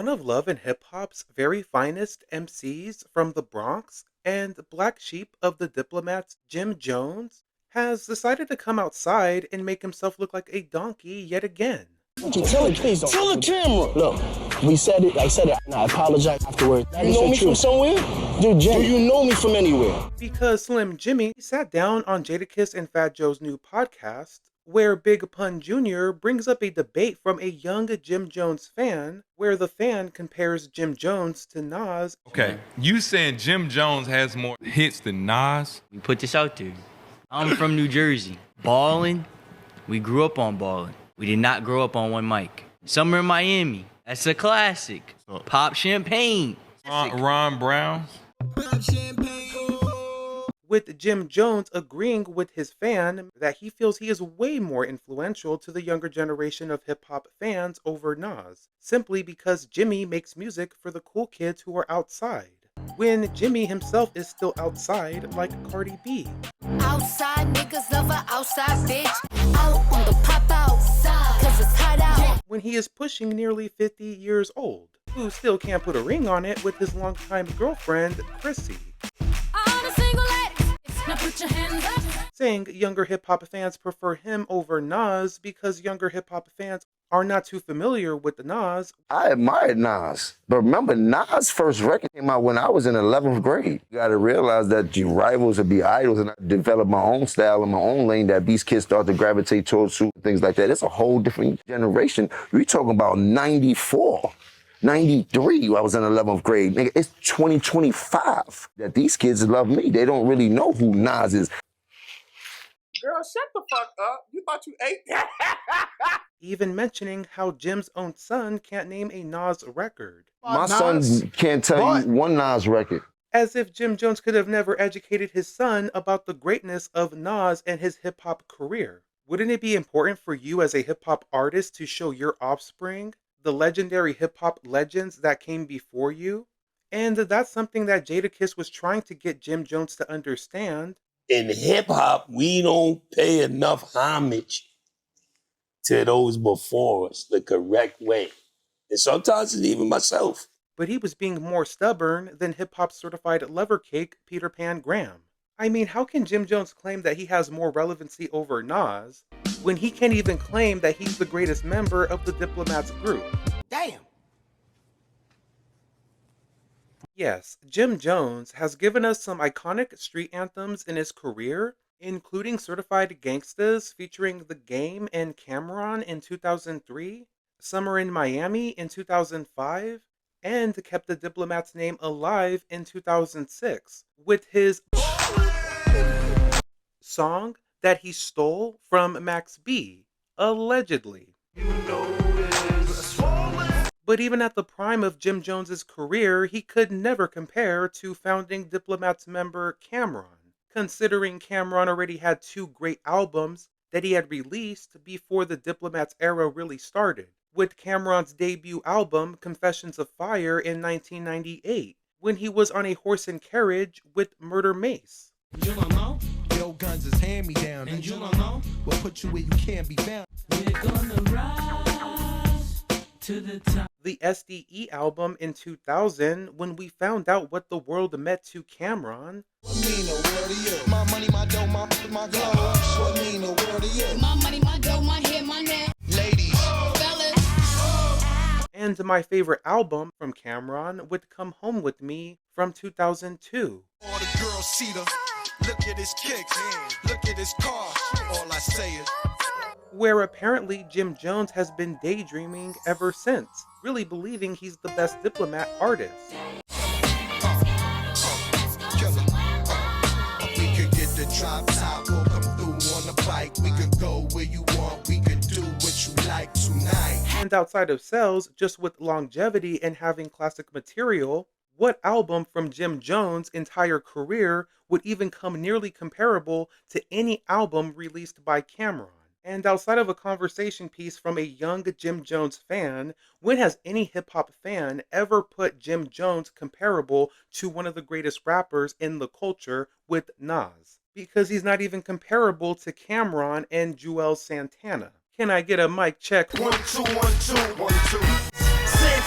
One of Love and Hip Hop's very finest MCs from the Bronx and black sheep of the Diplomats, Jim Jones, has decided to come outside and make himself look like a donkey yet again. Tell it, please don't. Tell the camera. Look, we said it. I said it. And I apologize afterwards. You know me from somewhere? Dude, Jim, do you know me from anywhere? Because Slim Jimmy sat down on Jadakiss and Fat Joe's new podcast, where Big Pun Jr. brings up a debate from a young Jim Jones fan, where the fan compares Jim Jones to Nas. Okay, you saying Jim Jones has more hits than Nas? We put this out there. I'm from New Jersey. Ballin', we grew up on ballin'. We did not grow up on one mic. Summer in Miami, that's a classic. Pop Champagne. Ron Brown. With Jim Jones agreeing with his fan that he feels he is way more influential to the younger generation of hip-hop fans over Nas, simply because Jimmy makes music for the cool kids who are outside, when Jimmy himself is still outside like Cardi B. Outside niggas love a outside bitch. Out on the pop outside, cause it's hot out. When he is pushing nearly 50 years old, who still can't put a ring on it with his longtime girlfriend, Chrissy. All the single ladies, now put your hands up. Saying younger hip-hop fans prefer him over Nas because younger hip-hop fans are not too familiar with the Nas. I admired Nas, but remember, Nas' first record came out when I was in 11th grade. You gotta realize that your rivals would be idols, and I developed my own style and my own lane that these kids start to gravitate towards, things like that. It's a whole different generation. We're talking about 94. 93, I was in 11th grade. Nigga, it's 2025 that these kids love me. They don't really know who Nas is. Girl, shut the fuck up. You thought you ate that? Even mentioning how Jim's own son can't name a Nas record. My son can't tell you one Nas record. As if Jim Jones could have never educated his son about the greatness of Nas and his hip-hop career. Wouldn't it be important for you as a hip-hop artist to show your offspring the legendary hip-hop legends that came before you? And that's something that Jadakiss was trying to get Jim Jones to understand. In hip-hop, we don't pay enough homage to those before us the correct way. And sometimes it's even myself. But he was being more stubborn than hip-hop certified lover cake Peter Pan Graham. I mean, how can Jim Jones claim that he has more relevancy over Nas when he can't even claim that he's the greatest member of the Diplomats group? Damn. Yes, Jim Jones has given us some iconic street anthems in his career, including Certified Gangstas featuring The Game and Cameron in 2003, Summer in Miami in 2005, and kept the Diplomats' name alive in 2006 with his song that he stole from Max B, allegedly. But even at the prime of Jim Jones's career, he could never compare to founding Diplomats member Cameron, considering Cameron already had two great albums that he had released before the Diplomats era really started, with Cameron's debut album Confessions of Fire in 1998, when he was on a horse and carriage with Murder Mace. You don't know? Your guns is hand me down, and you don't know what put you where you can't be found. We're gonna rise to the top. The SDE album in 2000, when we found out what the world meant to Cameron. What mean the world to you? My money, my dough, my glow. What mean the world to you? My money, my dough, my hair, my neck. Ladies. Fellas. And my favorite album from Cameron would Come Home With Me from 2002. All the girls see the look at his kicks, look at his car. All I say is, where apparently Jim Jones has been daydreaming ever since, really believing he's the best Diplomat artist. We could get the drop top, we'll come through on the bike. We could go where you want, we could do what you like tonight. And outside of sales, just with longevity and having classic material, what album from Jim Jones' entire career would even come nearly comparable to any album released by Cameron? And outside of a conversation piece from a young Jim Jones fan, when has any hip-hop fan ever put Jim Jones comparable to one of the greatest rappers in the culture with Nas? Because he's not even comparable to Cameron and Joel Santana. Can I get a mic check? 1 2 1 2 1 2.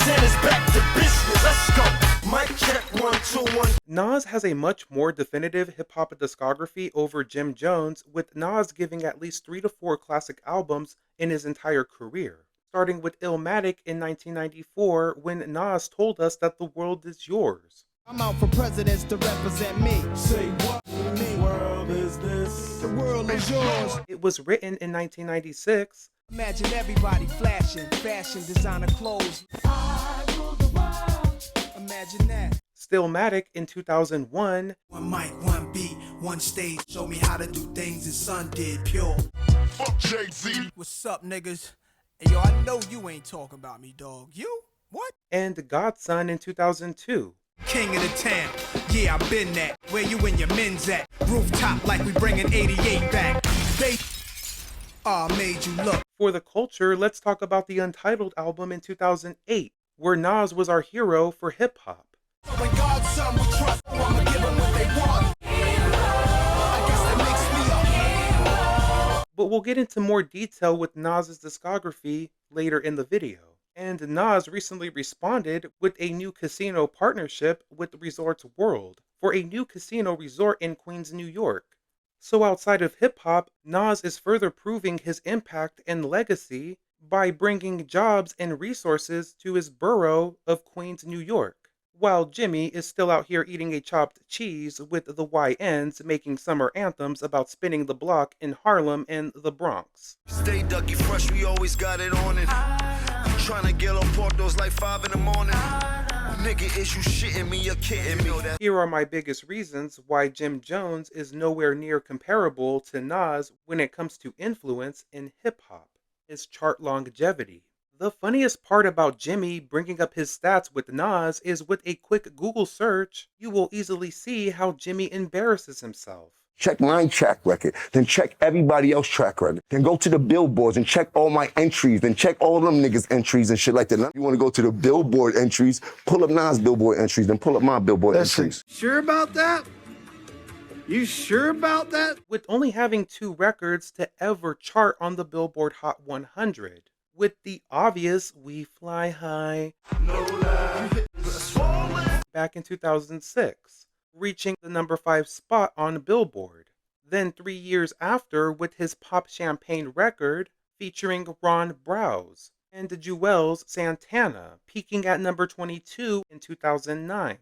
Then it's back to business. Let's go. Mic check 1 2 1. Nas has a much more definitive hip hop discography over Jim Jones, with Nas giving at least 3 to 4 classic albums in his entire career. Starting with Illmatic in 1994, when Nas told us that the world is yours. I'm out for presidents to represent me. Say what in the world is this? The world is yours. It was written in 1996. Imagine everybody flashing, fashion, designer clothes. Imagine that. Stillmatic in 2001. One mic, one beat, one stage. Show me how to do things his son did pure. Fuck Jay-Z. What's up, niggas? Hey, yo, I know you ain't talking about me, dog. You? What? And Godson in 2002. King of the town. Yeah, I've been that. Where you and your men's at? Rooftop like we bringing 88 back. They made you look. For the culture, let's talk about the Untitled album in 2008, where Nas was our hero for hip hop. When God's son will trust, I'ma give them what they want. I guess that makes me a But we'll get into more detail with Nas's discography later in the video. And Nas recently responded with a new casino partnership with Resorts World for a new casino resort in Queens, New York. So outside of hip-hop, Nas is further proving his impact and legacy by bringing jobs and resources to his borough of Queens, New York, while Jimmy is still out here eating a chopped cheese with the YNs making summer anthems about spinning the block in Harlem and the Bronx. Stay Dougie fresh, we always got it on it. Trying to get on Portos like 5 in the morning. Nigga, is you shitting me, you're kidding me. Here are my biggest reasons why Jim Jones is nowhere near comparable to Nas when it comes to influence in hip-hop. His chart longevity. The funniest part about Jimmy bringing up his stats with Nas is with a quick Google search, you will easily see how Jimmy embarrasses himself. Check my track record, then check everybody else's track record. Then go to the billboards and check all my entries, then check all them niggas' entries and shit like that. Now, you want to go to the billboard entries, pull up Nas' billboard entries, then pull up my billboard entries. Sure about that? You sure about that? With only having 2 records to ever chart on the Billboard Hot 100. With the obvious We Fly High back in 2006. Reaching the number 5 spot on Billboard. Then 3 years after with his Pop Champagne record featuring Ron Browse and Jewel's Santana, peaking at number 22 in 2009.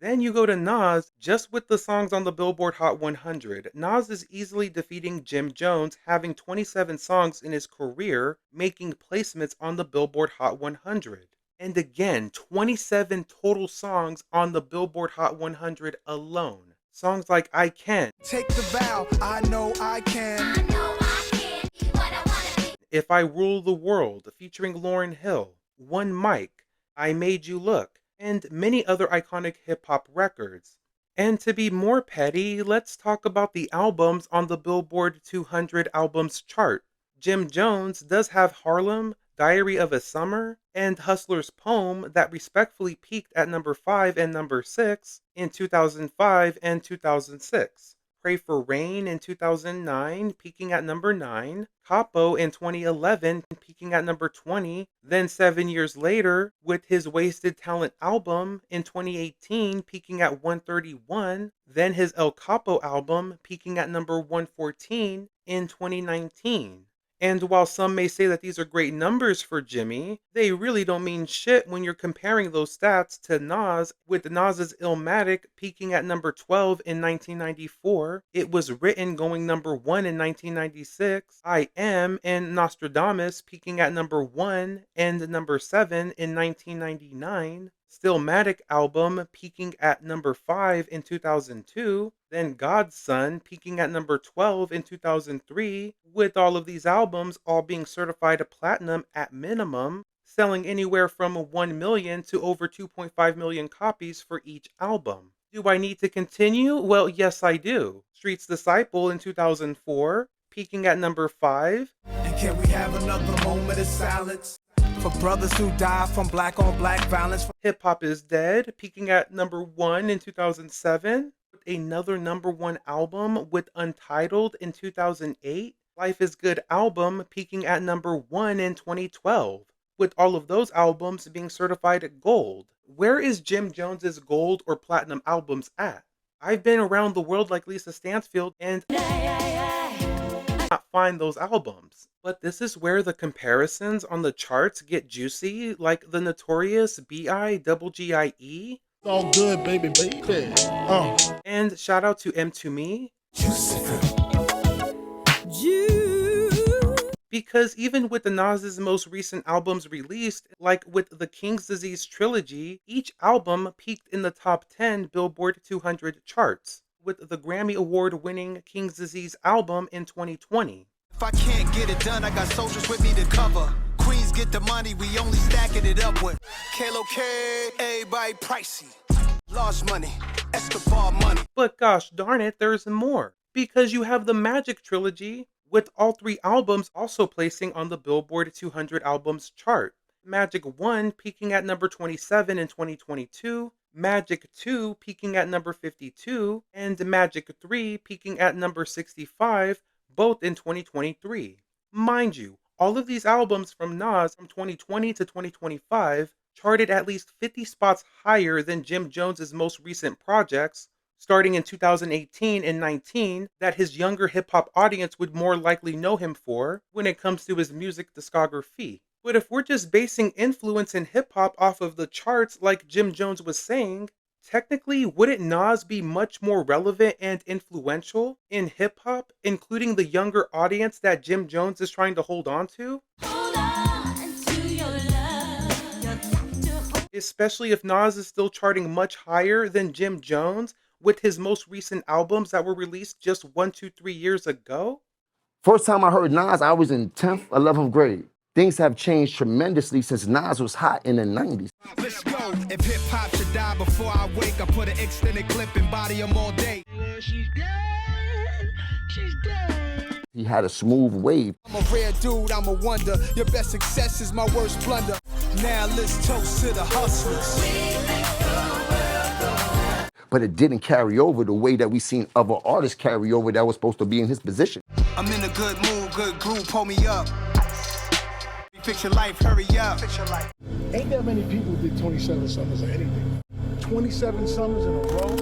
Then you go to Nas, just with the songs on the Billboard Hot 100. Nas is easily defeating Jim Jones, having 27 songs in his career, making placements on the Billboard Hot 100. And again, 27 total songs on the Billboard Hot 100 alone. Songs like I Can. Take the vow, I know I can. I know I can be what I wanna be. If I Rule the World, featuring Lauryn Hill. One Mic, I Made You Look, and many other iconic hip-hop records. And to be more petty, let's talk about the albums on the Billboard 200 albums chart. Jim Jones does have Harlem, Diary of a Summer, and Hustler's Poem that respectfully peaked at number 5 and number 6 in 2005 and 2006. Pray for Rain in 2009, peaking at number 9. Capo in 2011, peaking at number 20. Then 7 years later, with his Wasted Talent album in 2018, peaking at 131. Then his El Capo album, peaking at number 114 in 2019. And while some may say that these are great numbers for Jimmy, they really don't mean shit when you're comparing those stats to Nas, with Nas's Illmatic peaking at number 12 in 1994. It Was Written going number 1 in 1996. I Am and Nostradamus peaking at number 1 and number 7 in 1999. Stillmatic album peaking at number 5 in 2002, then God's Son peaking at number 12 in 2003, with all of these albums all being certified platinum at minimum, selling anywhere from 1 million to over 2.5 million copies for each album. Do I need to continue? Well, yes I do. Street's Disciple in 2004, peaking at number 5. And can we have another moment of silence? For brothers who die from black on black violence. Hip Hop Is Dead, peaking at number 1 in 2007. Another number 1 album with Untitled in 2008. Life is Good album peaking at number 1 in 2012, with all of those albums being certified gold. Where is Jim Jones's gold or platinum albums at? I've been around the world like Lisa Stansfield and not find those albums. But this is where the comparisons on the charts get juicy, like the notorious B.I.G.G.I.E. All good, baby. And shout out to M2Me. Because even with the Nas's most recent albums released, like with the King's Disease trilogy, each album peaked in the top 10 Billboard 200 charts, with the Grammy Award-winning King's Disease album in 2020. If I can't get it done, I got soldiers with me to cover. Queens get the money, we only stacking it up with Kalo K, everybody pricey. Large money, Escobar money. But gosh darn it, there's more. Because you have the Magic trilogy, with all 3 albums also placing on the Billboard 200 albums chart. Magic 1 peaking at number 27 in 2022, Magic 2 peaking at number 52, and Magic 3 peaking at number 65, both in 2023. Mind you, all of these albums from Nas from 2020 to 2025 charted at least 50 spots higher than Jim Jones's most recent projects, starting in 2018 and 19, that his younger hip-hop audience would more likely know him for when it comes to his music discography. But if we're just basing influence in hip-hop off of the charts like Jim Jones was saying, technically wouldn't Nas be much more relevant and influential in hip-hop, including the younger audience that Jim Jones is trying to hold on to? Especially if Nas is still charting much higher than Jim Jones with his most recent albums that were released just 1, 2, 3 years ago? First time I heard Nas, I was in 10th, 11th grade. Things have changed tremendously since Nas was hot in the 90s. Let's go. If hip hop should die before I wake, I put an extended clip and body him all day. She's dead. She's dead. He had a smooth wave. I'm a rare dude, I'm a wonder. Your best success is my worst blunder. Now let's toast to the hustlers. But it didn't carry over the way that we seen other artists carry over that was supposed to be in his position. I'm in a good mood, good groove, pull me up. Fix your life, hurry up. Ain't that many people did 27 summers or anything. 27 summers in a row.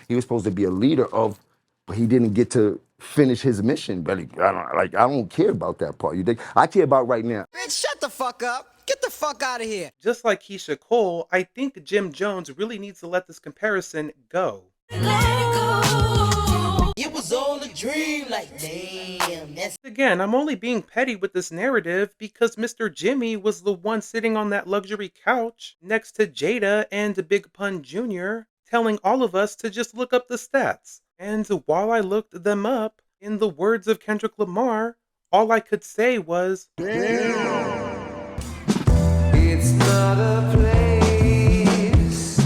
He was supposed to be a leader of, but he didn't get to finish his mission. But I don't care about that part. You think? I care about right now. Bitch, shut the fuck up. Get the fuck out of here. Just like Keisha Cole, I think Jim Jones really needs to let this comparison go. It was all a dream, like damn. Again, I'm only being petty with this narrative because Mr. Jimmy was the one sitting on that luxury couch next to Jada and Big Pun Jr., telling all of us to just look up the stats. And while I looked them up, in the words of Kendrick Lamar, all I could say was, damn. It's not a place.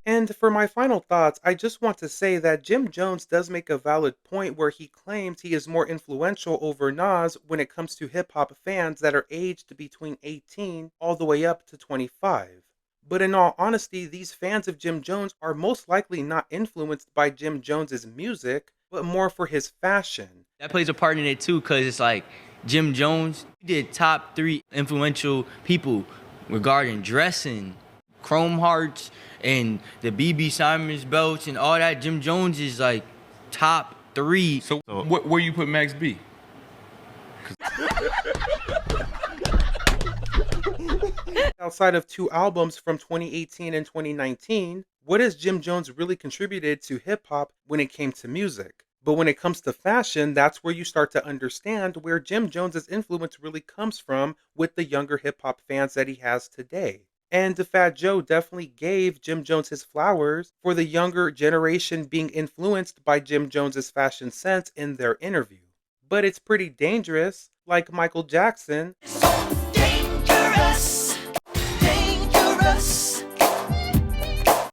And for my final thoughts, I just want to say that Jim Jones does make a valid point where he claims he is more influential over Nas when it comes to hip-hop fans that are aged between 18 all the way up to 25. But in all honesty, these fans of Jim Jones are most likely not influenced by Jim Jones's music, but more for his fashion. That plays a part in it too, because it's like Jim Jones did top 3 influential people regarding dressing, Chrome Hearts, and the BB Simons belts and all that. Jim Jones is like top 3. So where you put Max B? Outside of 2 albums from 2018 and 2019, what has Jim Jones really contributed to hip-hop when it came to music? But when it comes to fashion, that's where you start to understand where Jim Jones's influence really comes from with the younger hip-hop fans that he has today. And Fat Joe definitely gave Jim Jones his flowers for the younger generation being influenced by Jim Jones's fashion sense in their interview. But it's pretty dangerous, like Michael Jackson,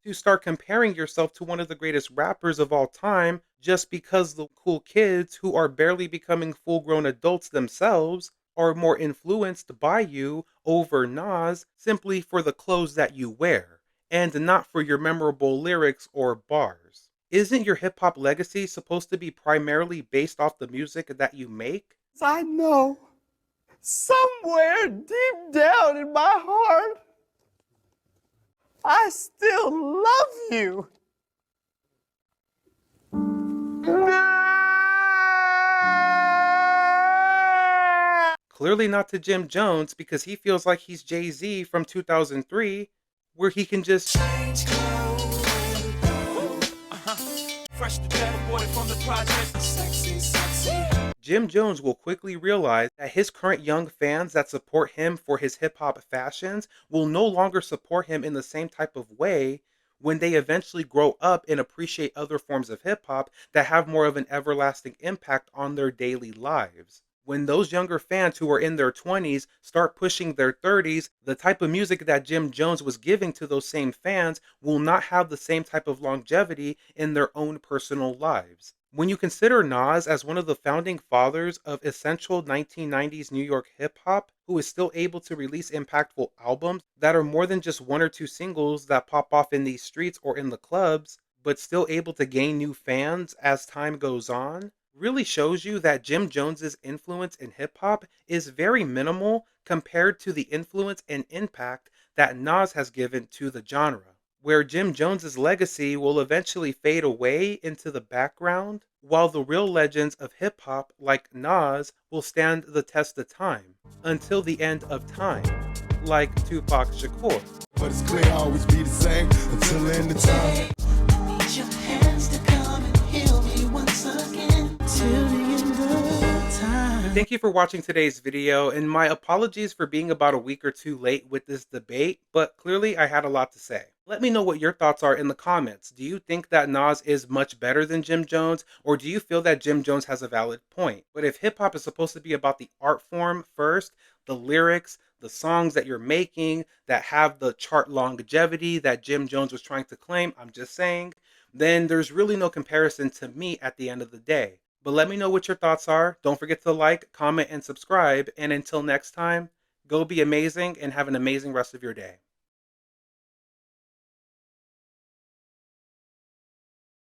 to start comparing yourself to one of the greatest rappers of all time just because the cool kids who are barely becoming full-grown adults themselves are more influenced by you over Nas simply for the clothes that you wear, and not for your memorable lyrics or bars. Isn't your hip hop legacy supposed to be primarily based off the music that you make? I know, somewhere deep down in my heart, I still love you. Clearly not to Jim Jones, because he feels like he's Jay-Z from 2003, where he can just Fresh to death, boy from the project. Sexy, sexy. Jim Jones will quickly realize that his current young fans that support him for his hip hop fashions will no longer support him in the same type of way when they eventually grow up and appreciate other forms of hip hop that have more of an everlasting impact on their daily lives. When those younger fans who are in their 20s start pushing their 30s, the type of music that Jim Jones was giving to those same fans will not have the same type of longevity in their own personal lives. When you consider Nas as one of the founding fathers of essential 1990s New York hip hop, who is still able to release impactful albums that are more than just one or two singles that pop off in these streets or in the clubs, but still able to gain new fans as time goes on, really shows you that Jim Jones's influence in hip hop is very minimal compared to the influence and impact that Nas has given to the genre, where Jim Jones's legacy will eventually fade away into the background, while the real legends of hip hop like Nas will stand the test of time until the end of time, like Tupac Shakur. But it's clear I'll always be the same until the end of time. Need your hands to come and heal me once again till the end of time. Thank you for watching today's video, and my apologies for being about a week or two late with this debate, but clearly I had a lot to say. Let me know what your thoughts are in the comments. Do you think that Nas is much better than Jim Jones, or do you feel that Jim Jones has a valid point? But if hip hop is supposed to be about the art form first, the lyrics, the songs that you're making that have the chart longevity that Jim Jones was trying to claim, I'm just saying, then there's really no comparison to me at the end of the day. But let me know what your thoughts are. Don't forget to like, comment, and subscribe. And until next time, go be amazing and have an amazing rest of your day.